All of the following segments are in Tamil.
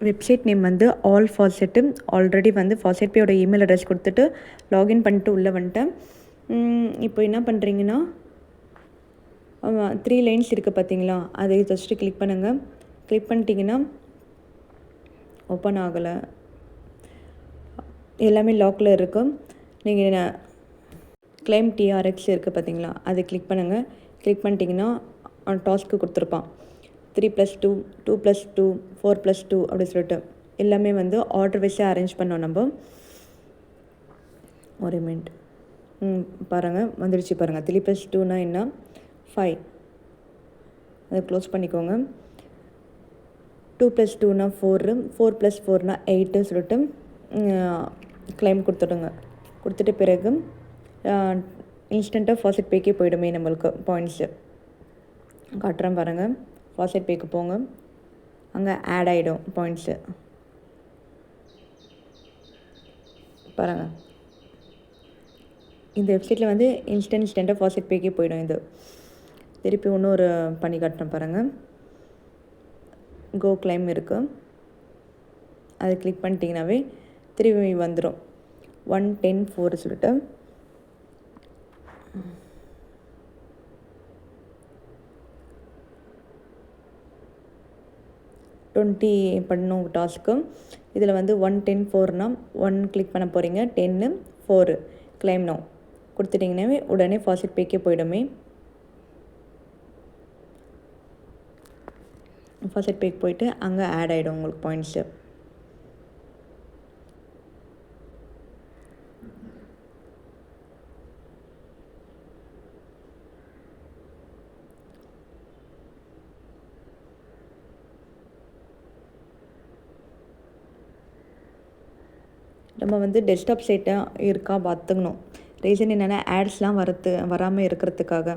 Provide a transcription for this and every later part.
வெப்சைட் நேம் வந்து ஆல் ஃபாசெட்டு. ஆல்ரெடி வந்து ஃபாசெட் பேயோட இமெயில் அட்ரஸ் கொடுத்துட்டு லாகின் பண்ணிட்டு உள்ளே வந்துட்டேன். இப்போ என்ன பண்ணுறீங்கன்னா 3 லைன்ஸ் இருக்குது பார்த்தீங்களா, அதை ஜஸ்ட்டு கிளிக் பண்ணுங்கள். கிளிக் பண்ணிட்டீங்கன்னா ஓப்பன் ஆகலை, எல்லாமே லாக்கில் இருக்கும். நீங்கள் கிளைம் டிஆர்எக்ஸ் இருக்குது பார்த்தீங்களா, அதை கிளிக் பண்ணுங்கள். கிளிக் பண்ணிட்டீங்கன்னா டாஸ்க்கு கொடுத்துருப்பான் 3+2, 2+2, 4+2 அப்படி சொல்லிட்டு எல்லாமே வந்து ஆர்டர் வைஸாக அரேஞ்ச் பண்ணோம் நம்ம. ஒரு மினிட். பாருங்கள் வந்துடுச்சு பாருங்கள். 3+2னா என்ன, 5. அதை க்ளோஸ் பண்ணிக்கோங்க. 2+2னா 4, 4+4னா 8 சொல்லிட்டு கிளைம் கொடுத்துடுங்க. கொடுத்துட்டு பிறகு இன்ஸ்டண்ட்டாக ஃபாசெட் பேக்கே போயிடுமே நம்மளுக்கு பாயிண்ட்ஸு காட்டுறேன் பாருங்கள். ஃபாசெட் பேக்கு போங்க, அங்கே ஆட் ஆகிடும் பாயிண்ட்ஸு பாருங்கள். இந்த வெப்சைட்டில் வந்து இன்ஸ்டண்ட்டாக ஃபாசெட் பேக்கே போயிடும். இது திருப்பி இன்னொரு பண்ணி காட்டுறேன் பாருங்கள். கோ கிளைம் இருக்குது, அதை கிளிக் பண்ணிட்டீங்கன்னாவே திரும்பி வந்துடும். 110.4 சொல்லிட்டு 20 பண்ணணும் டாஸ்க்கு. இதில் வந்து 110.4னா 1 கிளிக் பண்ண போகிறீங்க, 10, 4 கிளைம் நோ கொடுத்துட்டிங்கன்னாவே உடனே ஃபாசெட் பேக்கே போயிடுமே. ஃபாசெட் பேக் போயிட்டு அங்கே ஆட் ஆகிடும் உங்களுக்கு பாயிண்ட்ஸு. நம்ம வந்து டெஸ்க்டாப் சைட்டாக இருக்கா பார்த்துக்கணும். ரீசன் என்னென்னா ஆட்ஸ்லாம் வராமல் இருக்கிறதுக்காக.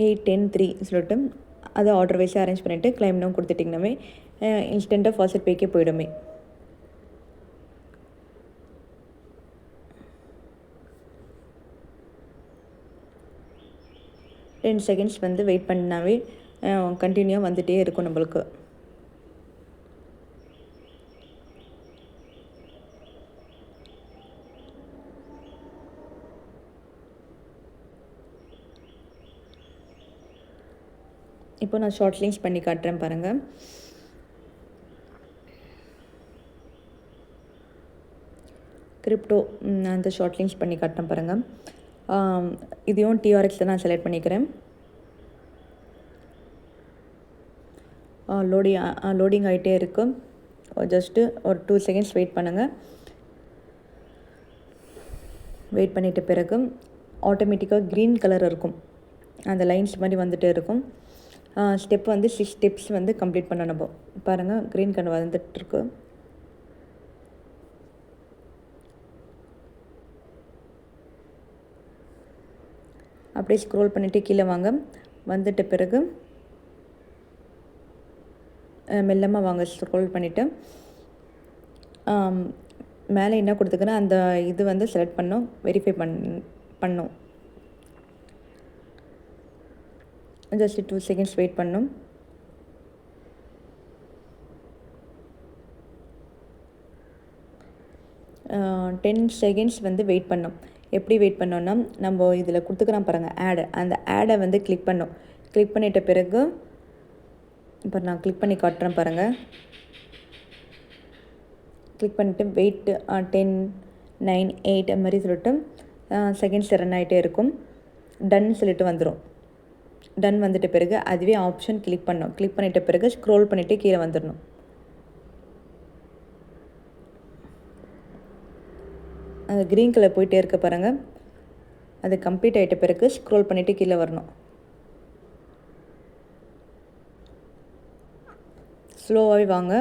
8-10-3 சொல்லிட்டு அதை ஆர்டர் வைஸாக அரேஞ்ச் பண்ணிவிட்டு கிளைம் நோ கொடுத்துட்டிங்கனாவே இன்ஸ்டண்ட்டாக ஃபாசெட் பேக்கே போயிடுமே. டென் செகண்ட்ஸ் வந்து வெயிட் பண்ணாவே கண்டினியூவாக வந்துகிட்டே இருக்கும் நம்மளுக்கு. இப்போ நான் ஷார்ட் லிங்க்ஸ் பண்ணி காட்டுறேன் பாருங்கள். கிரிப்டோ அந்த ஷார்ட் லிங்க்ஸ் பண்ணி காட்டுறேன் பாருங்கள். இதையும் டிஆர்எக்ஸில் நான் செலக்ட் பண்ணிக்கிறேன். லோடிங் ஆகிட்டே இருக்கும். ஜஸ்ட்டு ஒரு 2 செகண்ட்ஸ் வெயிட் பண்ணுங்கள். வெயிட் பண்ணிட்ட பிறகு ஆட்டோமேட்டிக்காக க்ரீன் கலர் இருக்கும், அந்த லைன்ஸ் மாதிரி வந்துகிட்டே இருக்கும். ஸ்டெப் வந்து 6 ஸ்டெப்ஸ் வந்து கம்ப்ளீட் பண்ண நம்ம பாருங்கள். க்ரீன் கலர் வந்துட்டுருக்கு. அப்படியே ஸ்க்ரோல் பண்ணிவிட்டு கீழே வாங்க. வந்துட்ட பிறகு மெல்லமாக வாங்க. ஸ்க்ரோல் பண்ணிவிட்டு மேலே என்ன கொடுத்துக்கிறேன் அந்த இது வந்து செலக்ட் பண்ணோம், வெரிஃபை பண்ணோம். ஜஸ்ட் 2 செகண்ட்ஸ் வெயிட் பண்ணோம். டென் செகண்ட்ஸ் வந்து வெயிட் பண்ணோம். எப்படி வெயிட் பண்ணோன்னா, நம்ம இதில் கொடுத்துக்கிறோம் பாருங்கள் ஆடு, அந்த ஆடை வந்து கிளிக் பண்ணோம். கிளிக் பண்ணிட்ட பிறகு இப்போ நான் கிளிக் பண்ணி காட்டுறேன் பாருங்கள். கிளிக் பண்ணிவிட்டு வெயிட் 10, 9, 8 அது மாதிரி சொல்லிட்டு செகண்ட்ஸ் ரன் ஆகிட்டே இருக்கும். டன் சொல்லிட்டு வந்துடும். டன் வந்துட்ட பிறகு அதுவே ஆப்ஷன் கிளிக் பண்ணோம். கிளிக் பண்ணிட்ட பிறகு ஸ்க்ரோல் பண்ணிவிட்டு கீழே வந்துடணும். அந்த க்ரீன் கலர் போயிட்டே இருக்க பாருங்கள். அது கம்ப்ளீட் ஆகிட்ட பிறகு ஸ்க்ரோல் பண்ணிவிட்டு கீழே வரணும். ஸ்லோவாகவே வாங்க.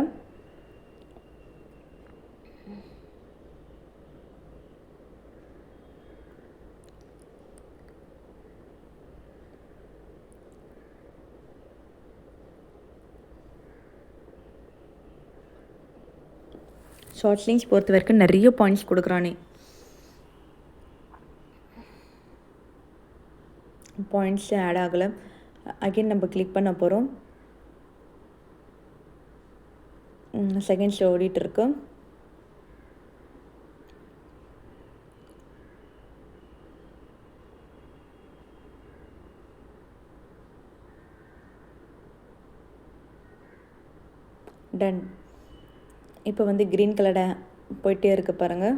ஷார்ட் லிங்க்ஸ் பொறுத்த வரைக்கும் நிறைய பாயிண்ட்ஸ் கொடுக்குறானே. பாயிண்ட்ஸ் ஆட் ஆகலை. அகைன் நம்ம கிளிக் பண்ண போகிறோம். செகண்ட்ஸில் ஓடிட்டுருக்கு. டன். இப்போ வந்து க்ரீன் கலரில் போயிட்டே இருக்குது பாருங்கள்.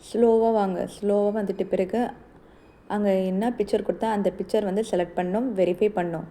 ஸ்லோவாக வாங்க. ஸ்லோவாக வந்துட்டு பிறகு அங்கே என்ன பிக்சர் கொடுத்தா அந்த பிக்சர் வந்து செலக்ட் பண்ணணும், வெரிஃபை பண்ணணும்.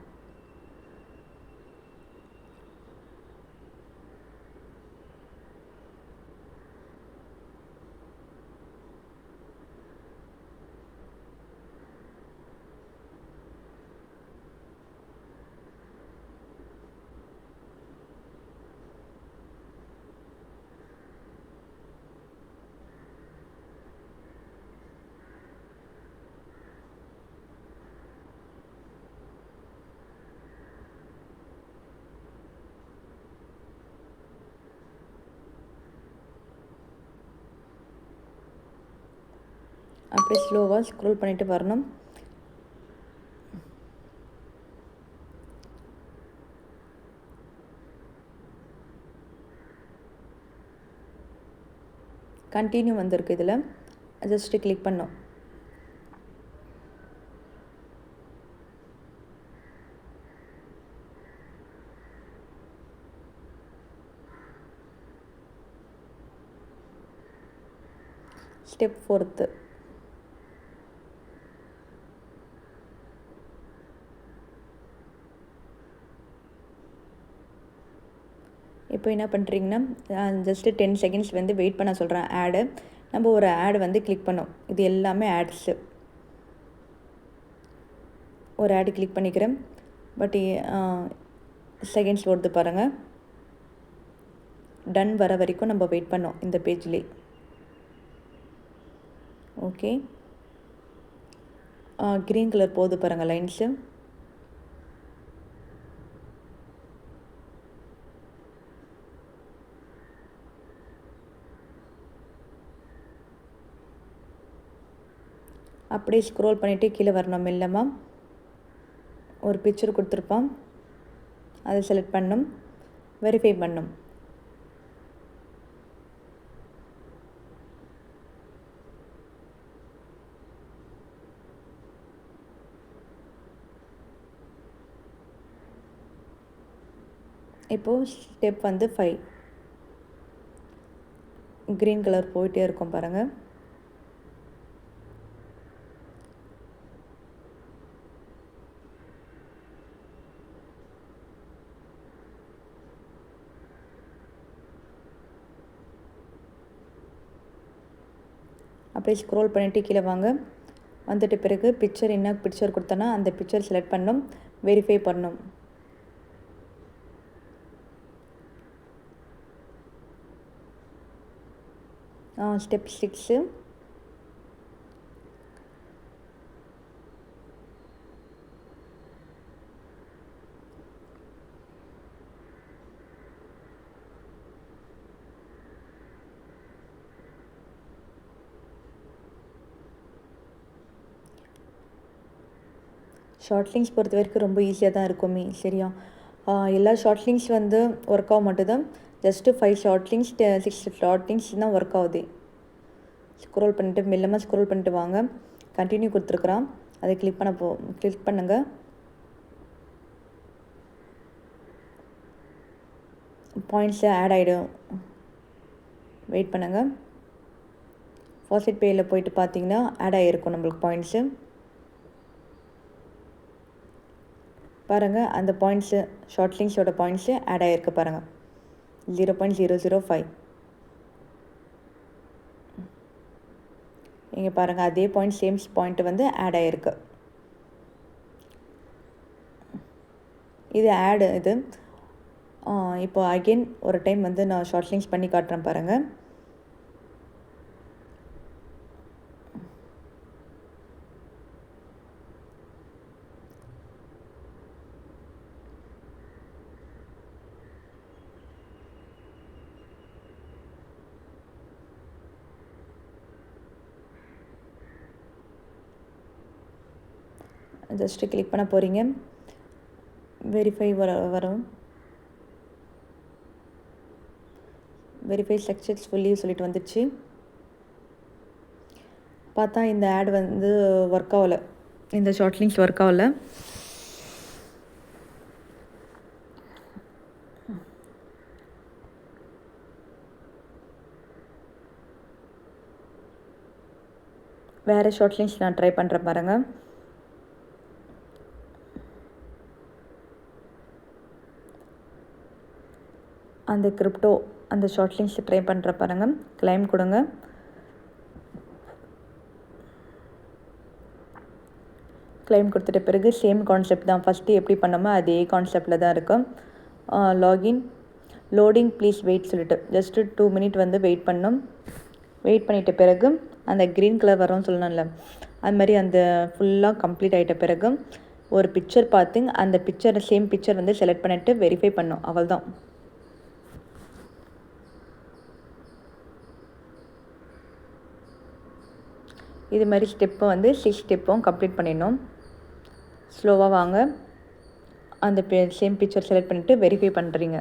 அப்படியே ஸ்லோவாக ஸ்க்ரோல் பண்ணிட்டு வரணும். கண்டினியூ வந்திருக்கு. இதில் ஜஸ்ட்டு கிளிக் பண்ணோம். Step 4th. இப்போ என்ன பண்ணுறீங்கன்னா ஜஸ்ட்டு 10 செகண்ட்ஸ் வந்து வெயிட் பண்ண சொல்கிறேன். ஆடு நம்ம ஒரு ஆடு வந்து கிளிக் பண்ணோம். இது எல்லாமே ஆட்ஸு. ஒரு ஆடு கிளிக் பண்ணிக்கிறேன். பட் செகண்ட்ஸ் வருது பாருங்கள். டன் வர வரைக்கும் நம்ம வெயிட் பண்ணோம் இந்த பேஜ்லேயே. ஓகே, க்ரீன் கலர் போகுது பாருங்கள் லைன்ஸு. அப்படியே ஸ்க்ரோல் பண்ணிவிட்டு கீழே வரணும். மெல்லமாக ஒரு பிக்சர் கொடுத்துருப்பான், அதை செலக்ட் பண்ணணும், வெரிஃபை பண்ணணும். இப்போது ஸ்டெப் வந்து 5. க்ரீன் கலர் போயிட்டே இருக்கும் பாருங்கள். அப்படியே ஸ்க்ரோல் பண்ணிவிட்டு கீழே வாங்க. வந்துட்டு பிறகு பிக்சர் என்ன பிக்சர் கொடுத்தோன்னா அந்த பிக்சர் செலக்ட் பண்ணணும், வெரிஃபை பண்ணணும். ஸ்டெப் 6. ஷார்ட் லிங்க்ஸ் பொறுத்த வரைக்கும் ரொம்ப ஈஸியாக தான் இருக்குமே, சரியா? எல்லா ஷார்ட் லிங்க்ஸ் வந்து ஒர்க் ஆக மட்டும்தான். Just 5 short links 6 short links தான் ஒர்க் ஆகுது. ஸ்க்ரோல் பண்ணிட்டு மெல்லமாக ஸ்க்ரோல் பண்ணிட்டு வாங்க. கண்டினியூ கொடுத்துருக்குறான், அதை கிளிக் பண்ணுங்கள். பாயிண்ட்ஸு ஆட் ஆகிடும், வெயிட் பண்ணுங்கள். ஃபாஸ்ட் பேயில் போயிட்டு பார்த்தீங்கன்னா ஆட் ஆகிருக்கும் நம்மளுக்கு பாயிண்ட்ஸு. பாருங்கள், அந்த பாயிண்ட்ஸு ஷார்ட் லிங்க்ஸோட பாயிண்ட்ஸு ஆட் ஆகிருக்கு பாருங்கள். 0.005. இங்கே பாருங்கள், அதே பாயிண்ட் சேம் பாயிண்ட்டு வந்து ஆட் ஆகிருக்கு. இது ஆடு இது. இப்போ அகெயின் ஒரு டைம் வந்து நான் ஷார்ட் லிங்க்ஸ் பண்ணி காட்டுறேன் பாருங்கள். ஜஸ்ட்டு கிளிக் பண்ண போகிறீங்க. வெரிஃபை வரும். வெரிஃபை சக்ஸஸ்ஃபுல்லி சொல்லிட்டு வந்துடுச்சு. பார்த்தா இந்த ஆட் வந்து ஒர்க் ஆகலை, இந்த ஷார்ட் லிங்க்ஸ் ஒர்க் ஆகலை. வேறு ஷார்ட் லிங்க்ஸ் நான் ட்ரை பண்ணுறேன் பாருங்கள். அந்த கிரிப்டோ அந்த ஷார்ட் லிங்க்ஸ் ட்ரை பண்ணுற பாருங்கள். கிளைம் கொடுங்க. கிளைம் கொடுத்துட்ட பிறகு சேம் கான்செப்ட் தான், ஃபஸ்ட்டு எப்படி பண்ணோமோ அதே கான்செப்டில் தான் இருக்கும். லாகின் லோடிங் ப்ளீஸ் வெயிட் சொல்லிட்டு ஜஸ்ட்டு 2 மினிட் வந்து வெயிட் பண்ணணும். வெயிட் பண்ணிட்ட பிறகு அந்த க்ரீன் கலர் வரும்னு சொல்லணும்ல, அது மாதிரி அந்த ஃபுல்லாக கம்ப்ளீட் ஆகிட்ட பிறகு ஒரு பிக்சர் பார்த்து அந்த சேம் பிக்சர் வந்து செலக்ட் பண்ணிவிட்டு வெரிஃபை பண்ணோம். அவ்வளோதான். இது மாதிரி ஸ்டெப்பை வந்து 6 ஸ்டெப்பும் கம்ப்ளீட் பண்ணிடணும். ஸ்லோவாக வாங்க. அந்த சேம் பிக்சர் செலக்ட் பண்ணிவிட்டு வெரிஃபை பண்ணுறீங்க.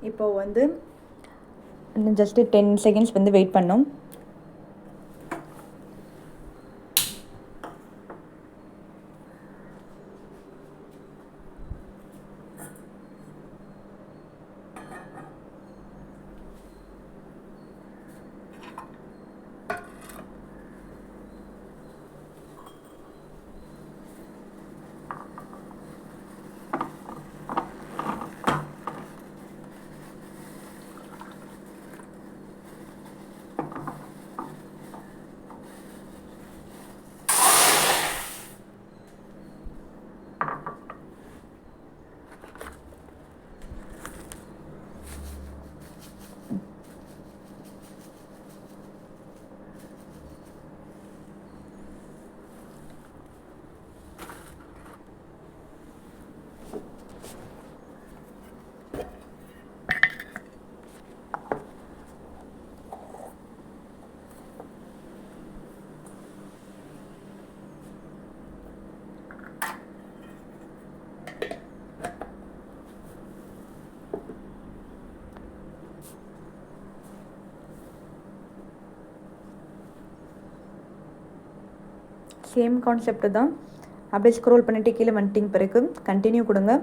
இப்போது வந்து ஜஸ்ட்டு 10 செகண்ட்ஸ் வந்து வெயிட் பண்ணோம். சேம் கான்செப்ட் தான். அப்படியே ஸ்க்ரோல் பண்ணிவிட்டு கீழே வந்துட்டிங்க பிறகு கண்டினியூ கொடுங்க.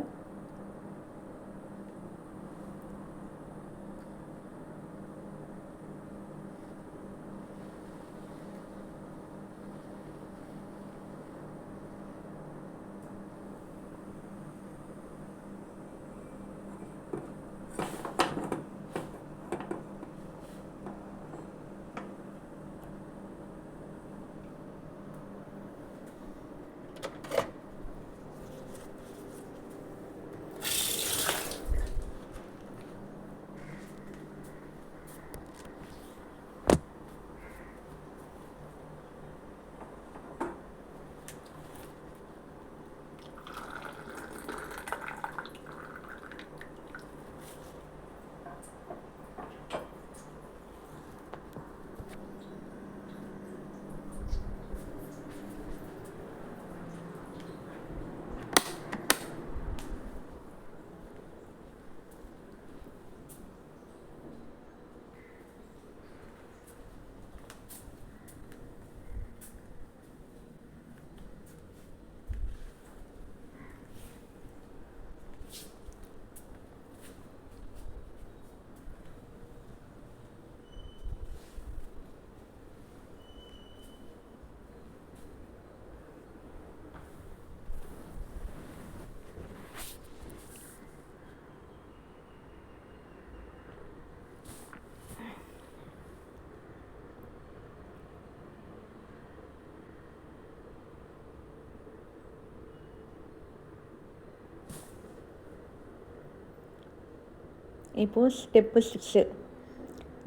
இப்போது ஸ்டெப்பு 6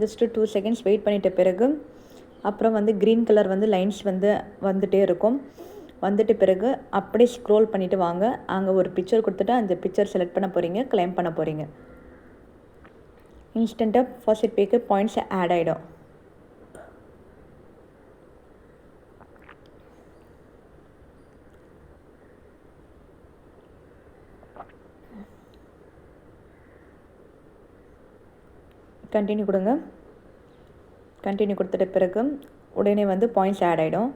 ஜஸ்ட்டு 2 செகண்ட்ஸ் வெயிட் பண்ணிட்ட பிறகு அப்புறம் வந்து க்ரீன் கலர் வந்து லைன்ஸ் வந்து வந்துகிட்டே இருக்கும். வந்துட்டு பிறகு அப்படியே ஸ்க்ரோல் பண்ணிவிட்டு வாங்க. அங்கே ஒரு பிக்சர் கொடுத்துட்டு அந்த பிக்சர் செலக்ட் பண்ண போகிறீங்க, கிளைம் பண்ண போகிறீங்க. இன்ஸ்டண்ட்டாக ஃபாஸ்ட் பேக்கு பாயிண்ட்ஸ் ஆட் ஆகிடும். கண்டினியூ கொடுங்க. கண்டினியூ கொடுத்துட்ட பிறகு உடனே வந்து பாயிண்ட்ஸ் ஆட் ஆகிடும்.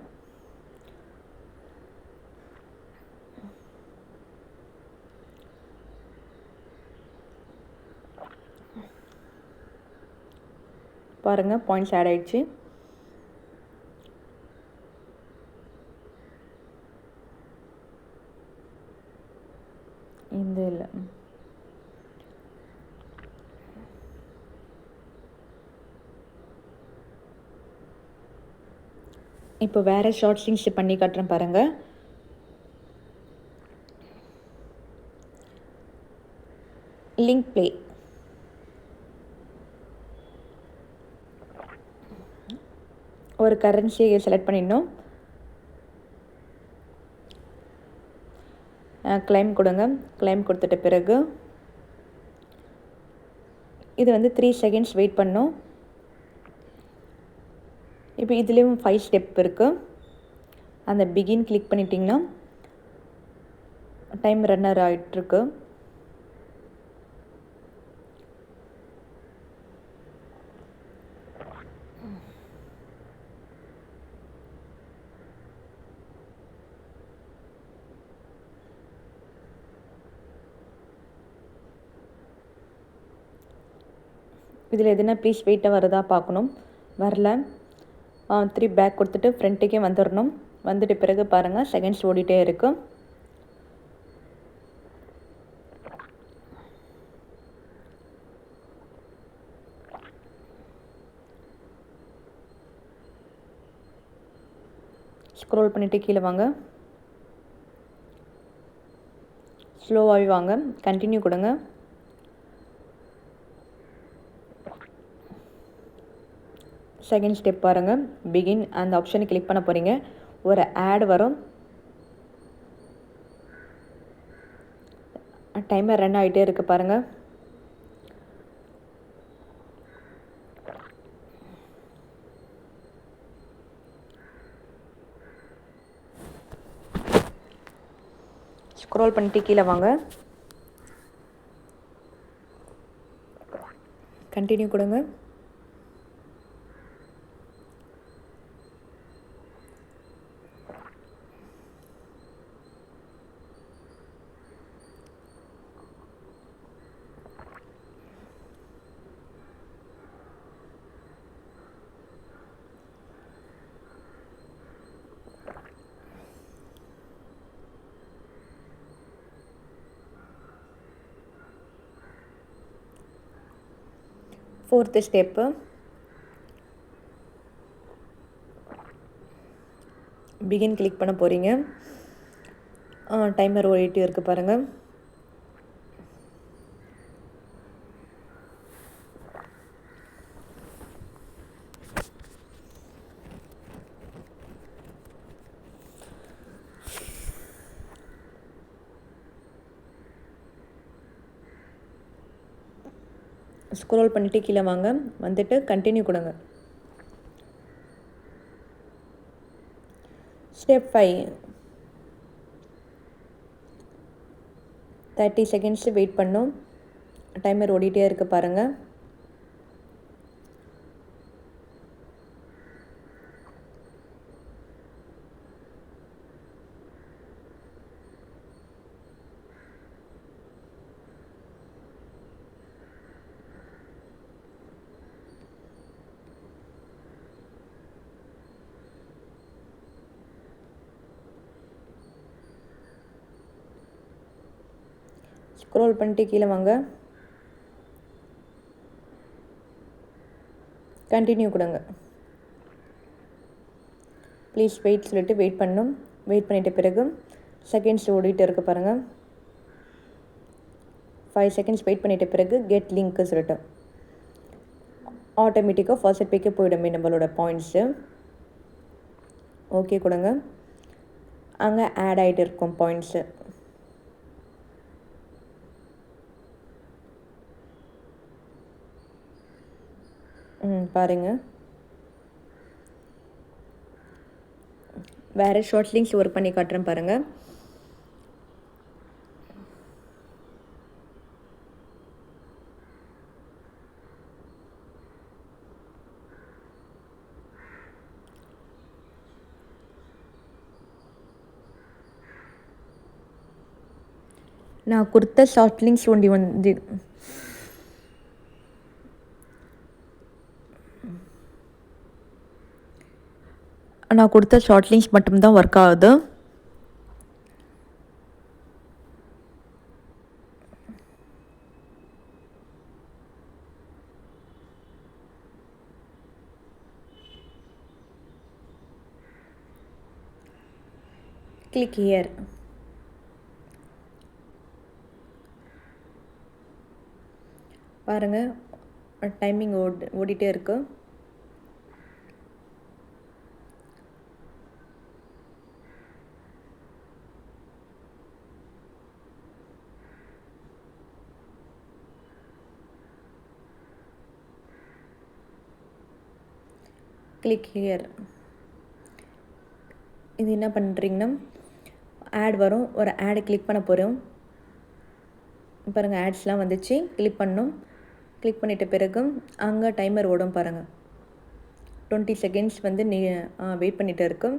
பாருங்கள், பாயிண்ட்ஸ் ஆட் ஆகிடுச்சு. இந்த இல்லை, இப்போ வேறு ஷார்ட் ஸ்ட்ரிங்ஸ் பண்ணி காட்டுறேன் பாருங்கள். Link play. ஒரு கரன்சியை செலக்ட் பண்ணிடணும். கிளைம் கொடுங்க. கிளைம் கொடுத்துட்ட பிறகு இது வந்து 3 செகண்ட்ஸ் வெயிட் பண்ணணும். இப்போ இதுலேயும் 5 ஸ்டெப் இருக்குது. அந்த பிகின் கிளிக் பண்ணிட்டிங்கன்னா டைம் ரன்னர் ஆகிட்டுருக்கு. இதில் எதுனா ப்ளீஸ் வெயிட்டாக வருதா பார்க்கணும். வரல. 3 பேக் கொடுத்துட்டு ஃப்ரண்ட்டுக்கே வந்துடணும். வந்துட்டு பிறகு பாருங்கள், செகண்ட்ஸ் ஓடிட்டே இருக்கும். ஸ்க்ரோல் பண்ணிவிட்டு கீழே வாங்க. ஸ்லோவாகவே வாங்க. கண்டினியூ கொடுங்க. செகண்ட் ஸ்டெப் பாருங்கள், பிகின் அந்த ஆப்ஷனை கிளிக் பண்ண போகிறீங்க. ஒரு ஆட் வரும். டைமர் ரன் ஆகிட்டே இருக்குது பாருங்கள். ஸ்க்ரோல் பண்ணிட்டு கீழே வாங்க. கண்டினியூ கொடுங்க. ஃபோர்த்து ஸ்டெப்பு, பிகின் கிளிக் பண்ண போகிறீங்க. டைமர் ஓடிட்டு இருக்குது பாருங்கள். ஸ்க்ரோல் பண்ணிவிட்டு கீழே வாங்க. வந்துட்டு கண்டினியூ கொடுங்க. ஸ்டெப் 5, 30 செகண்ட்ஸ் வெயிட் பண்ணும். டைமர் ஓடிட்டே இருக்குது பாருங்கள். ஸ்க்ரோல் பண்ணிட்டு கீழே வாங்க. கண்டினியூ கொடுங்க. ப்ளீஸ் வெயிட் சொல்லிட்டு வெயிட் பண்ணணும். வெயிட் பண்ணிட்ட பிறகு செகண்ட்ஸ் ஓடிட்டு இருக்க பாருங்கள். 5 செகண்ட்ஸ் வெயிட் பண்ணிட்ட பிறகு கெட் லிங்க்கு சொல்லிட்டு ஆட்டோமேட்டிக்காக ஃபாஸ்ட் பேக்கே போயிடுமே நம்மளோட பாயிண்ட்ஸு. ஓகே கொடுங்க. அங்கே ஆட் ஆகிட்டு இருக்கும் பாயிண்ட்ஸு. பாருங்கள். வேறு ஷார்ட் லிங்க்ஸ் ஒர்க் பண்ணி காட்டுறேன் பாருங்கள். நான் கொடுத்த ஷார்ட் லிங்க்ஸ் நான் கொடுத்த ஷார்ட் லிங்க்ஸ் மட்டும்தான் ஒர்க் ஆகுது. Click here. பாருங்கள், டைமிங் ஓடிட்டே இருக்கு. Click here. இது என்ன பண்ணுறீங்கன்னா, ஆட் வரும். ஒரு ஆடு கிளிக் பண்ண போகிறோம். பாருங்கள், ஆட்ஸ்லாம் வந்துச்சு. கிளிக் பண்ணணும். கிளிக் பண்ணிட்ட பிறகு அங்கே டைமர் ஓடும் பாருங்கள். 20 செகண்ட்ஸ் வந்து வெயிட் பண்ணிகிட்டு இருக்கு.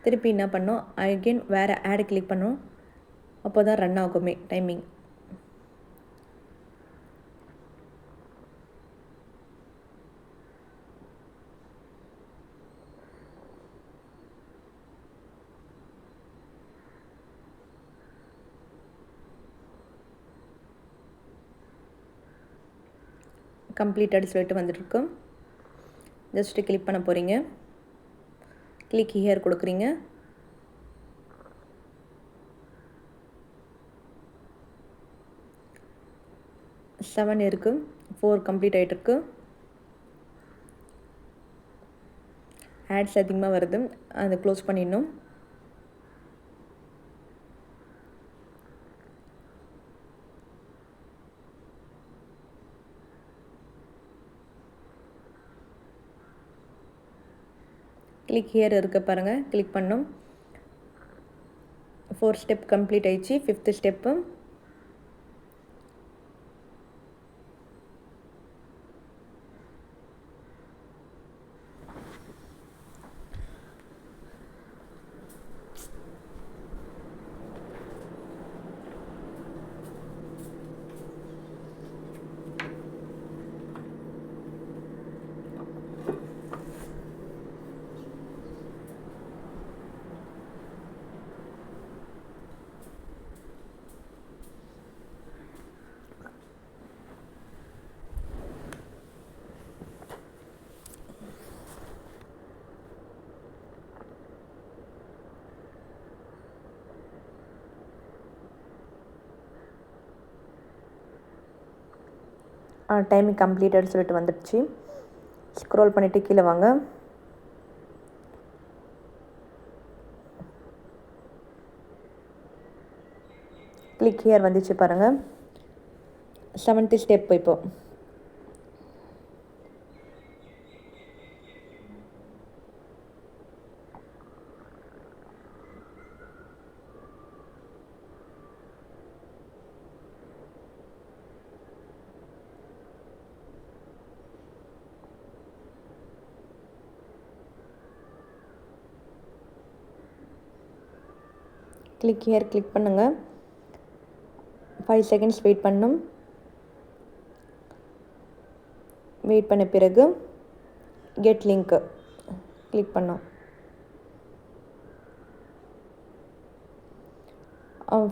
திருப்பி என்ன பண்ணோம், அகெயின் வேறு ஆடு கிளிக் பண்ணோம். அப்போ தான் ரன் ஆகுமே டைமிங். கம்ப்ளீட்டட் சொல்லிட்டு வந்துட்டுருக்கு. ஜஸ்ட்டு கிளிக் பண்ண போகிறீங்க. கிளிக் ஹியர் கொடுக்குறீங்க. செவன் இருக்குது. 4 கம்ப்ளீட் ஆகிட்டுருக்கு. ஆட்ஸ் அதிகமாக வருது. அதை க்ளோஸ் பண்ணிடணும். கிளிக் ஹியர் இருக்க பாருங்கள். கிளிக் பண்ணோம். 4 ஸ்டெப் கம்ப்ளீட் ஆயிடுச்சு. 5th step. டைமிங் கம்ப்ளீட்டட் சொல்லிட்டு வந்துடுச்சு. ஸ்க்ரோல் பண்ணிவிட்டு கீழே வாங்க. கிளிக் ஹியர் வந்துச்சு பாருங்கள். 7th ஸ்டெப் இப்போ. கிளிக் ஹியர் கிளிக் பண்ணுங்கள். 5 செகண்ட்ஸ் வெயிட் பண்ணணும். வெயிட் பண்ண பிறகு கெட் லிங்க்கு கிளிக் பண்ணோம்.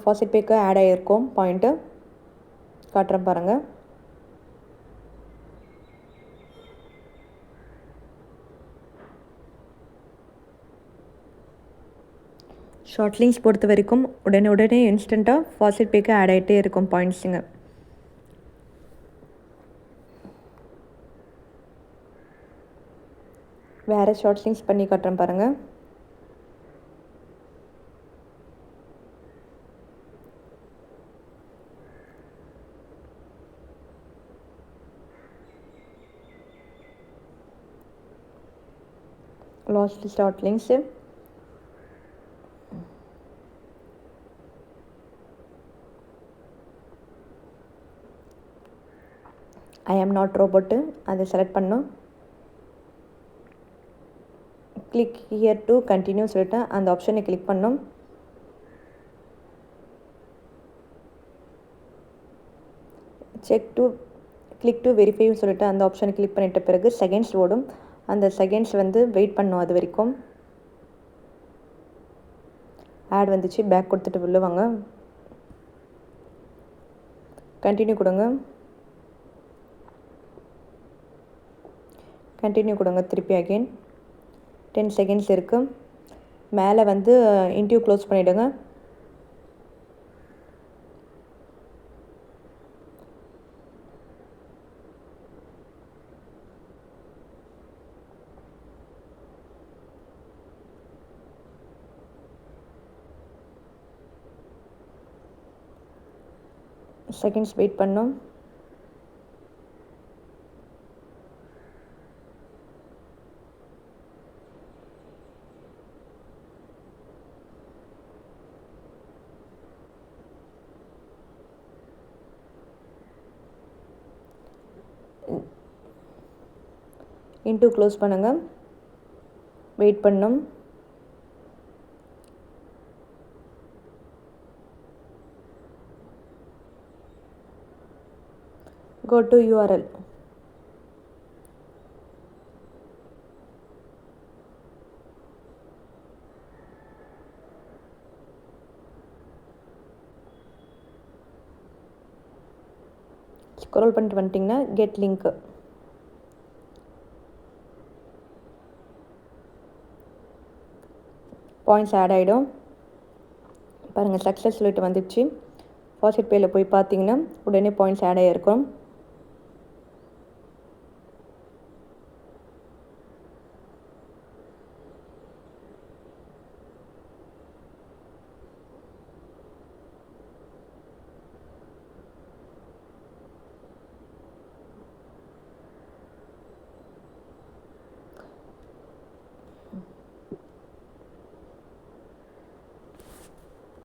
ஃபாஸ்ட் பேக்கு ஆட் ஆகிருக்கும் பாயிண்ட்டு. காட்டுறேன் பாருங்கள். ஷார்ட் லிங்க்ஸ் பொறுத்த வரைக்கும் உடனே இன்ஸ்டண்ட்டாக ஃபாஸ்ட் பேக்கு ஆட் ஆகிட்டே இருக்கும் பாயிண்ட்ஸுங்க. வேறு ஷார்ட் லிங்க்ஸ் பண்ணி காட்டுறேன் பாருங்கள். Last start links. I am not robot அதை செலக்ட் பண்ணோம். கிளிக் ஹியர் டு கண்டினியூ சொல்லிட்டு அந்த ஆப்ஷனை கிளிக் பண்ணோம். கிளிக் டு வெரிஃபைன்னு சொல்லிட்டு அந்த ஆப்ஷனை கிளிக் பண்ணிட்ட பிறகு செகண்ட்ஸ் ஓடும். அந்த செகண்ட்ஸ் வந்து வெயிட் பண்ணோம். அது வரைக்கும் ஆட் வந்துச்சு. பேக் கொடுத்துட்டு உள்ள வாங்க. கண்டினியூ கொடுங்க. திருப்பி அகெயின் 10 செகண்ட்ஸ் இருக்குது. மேலே வந்து இன்டர்வியூ க்ளோஸ் பண்ணிவிடுங்க. செகண்ட்ஸ் வெயிட் பண்ணோம். இன்டர்வியூ க்ளோஸ் பண்ணுங்கள். வெயிட் பண்ணோம். go to URL. ஸ்க்ரோல் பண்ணிட்டு வந்துட்டிங்கன்னா கெட் லிங்க். பாயிண்ட்ஸ் ஆட் ஆகிடும். பாருங்கள் சக்ஸஸ் சொல்லிட்டு வந்துடுச்சு. ஃபாஸ்ட் பேயில் போய் பார்த்தீங்கன்னா உடனே பாயிண்ட்ஸ் ஆட் ஆகிருக்கும்.